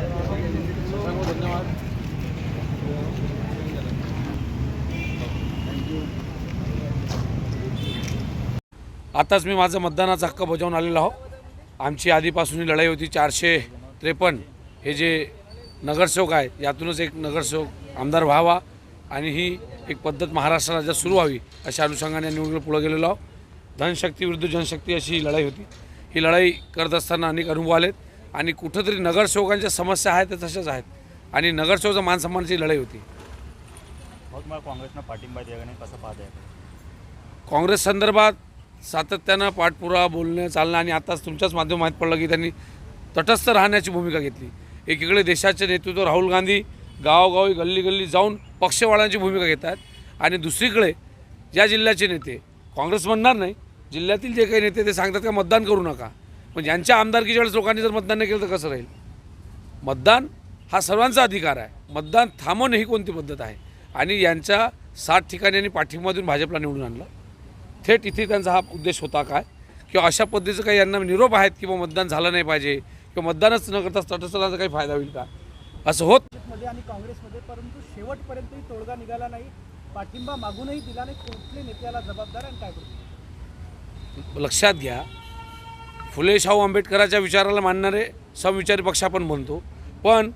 धन्यवाद. आताच मी माझा मतदानाचा हक्क बजावून आलेलो आहो. आमची आधीपासून ही लढाई होती. 453 हे जे नगरसेवक आहेत यातूनच एक नगरसेवक आमदार व्हावा आणि ही एक पद्धत महाराष्ट्र राज्यात सुरू व्हावी अशा अनुषंगाने निवडणूक पुढे गेलेलो आहो. धनशक्ती विरुद्ध जनशक्ती अशी ही लढाई होती. ही लढाई करत असताना अनेक अनुभव आलेत आणि कुठंतरी नगरसेवकांच्या समस्या आहेत त्या तशाच आहेत आणि नगरसेवकाचा मानसन्मानाची लढाई होती. मग मला काँग्रेसनं पाठिंबा द्यावा नाही कसं पाहत आहे? काँग्रेस संदर्भात सातत्यानं पाठपुरावा बोलणं चालणं आणि आताच तुमच्याच माध्यमात माहीत पडलं की त्यांनी तटस्थ राहण्याची भूमिका घेतली. एकीकडे देशाचे नेतृत्व राहुल गांधी गावोगावी गल्ली गल्ली जाऊन पक्ष वाढवण्याची भूमिका घेतात आणि दुसरीकडे ज्या जिल्ह्याचे नेते काँग्रेस म्हणणार नाही जिल्ह्यातील जे काही नेते ते सांगतात का मतदान करू नका. पण ज्यांच्या आमदारकीच्या वेळेस लोकांनी जर मतदान नाही केलं तर कसं राहील? मतदान हा सर्वांचा अधिकार आहे. मतदान थांबवणं ही कोणती पद्धत आहे? आणि यांच्या 7 ठिकाणी यांनी पाठिंबा देऊन भाजपला निवडून आणलं. थेट इथे त्यांचा हा उद्देश होता काय किंवा अशा पद्धतीचं काही यांना निरोप आहेत की मतदान झालं नाही पाहिजे किंवा मतदानच न करता तटस्थपणाचा काही फायदा होईल का असं होत मध्ये आणि काँग्रेसमध्ये, परंतु शेवटपर्यंतही तोडगा निघाला नाही. पाठिंबा मागूनही दिला नाही. कुठले नेत्याला जबाबदार आणि काय करतो? लक्षात घ्या. फुले शाहू आंबेडकरांच्या विचाराला मानणारे समविचारी पक्ष आपण म्हणतो पण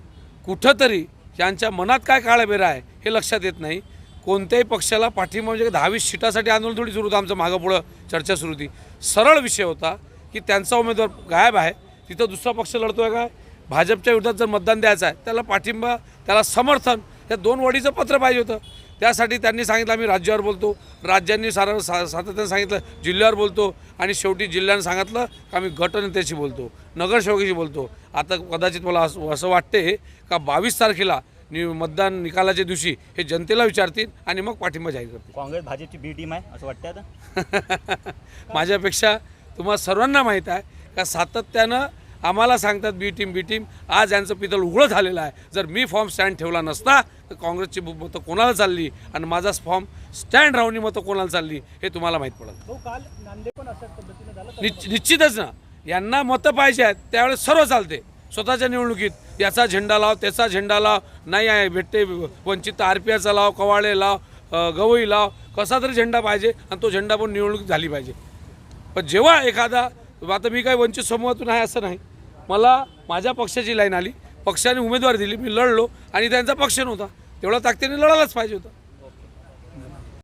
कुठंतरी यांच्या मनात काय काळाबेरा आहे हे लक्षात येत नाही. कोणत्याही पक्षाला पाठिंबा म्हणजे 10-20 सीटासाठी आंदोलन थोडी सुरू होतं. आमचं मागं पुढं चर्चा सुरू होती. सरळ विषय होता की त्यांचा उमेदवार गायब आहे तिथं दुसरा पक्ष लढतो आहे काय भाजपच्या विरोधात जर मतदान द्यायचं आहे त्याला पाठिंबा त्याला समर्थन या 2 वडीचं पत्र पाहिजे होतं. त्यासाठी त्यांनी सांगितलं आम्ही राज्यावर बोलतो. राज्यांनी सातत्याने सांगितलं जिल्ह्यावर बोलतो आणि शेवटी जिल्ह्यानं सांगितलं की आम्ही गटनेत्याशी बोलतो नगरसेवकाशी बोलतो. आता कदाचित मला असं वाटते का 22 तारखेला मतदान निकालाच्या दिवशी हे जनतेला विचारतील आणि मग पाठिंबा जाहीर करतील. काँग्रेस भाजपची बी टीम आहे असं वाटतं आता? माझ्यापेक्षा तुम्हाला सर्वांना माहीत आहे का सातत्यानं आम्हाला सांगतात बी टीम. आज यांचं पितळ उघडं झालेलं आहे. जर मी फॉर्म स्टँड ठेवला नसता तर काँग्रेसची मतं कोणाला चालली आणि माझा फॉर्म स्टँड राहून मतं कोणाला चालली हे तुम्हाला माहीत पडेल. काल नांदे पण अशाच पद्धतीने झालं. निश्चितच ना. यांना मतं पाहिजे आहेत त्यावेळेस सर्व चालते. स्वतःच्या निवडणुकीत याचा झेंडा लाव त्याचा झेंडा लाव नाही आहे भेटते वंचित RPIचा लाव कवाळे लाव गवई लाव कसा तरी झेंडा पाहिजे आणि तो झेंडा पण निवडणूक झाली पाहिजे. पण जेव्हा एखादा आता मी काही वंचित समूहातून आहे असं नाही. मला माझ्या पक्षाची लाईन आली पक्षाने उमेदवार दिली मी लढलो आणि त्यांचा पक्ष नव्हता तेवढा ताकदीने लढायलाच पाहिजे होता.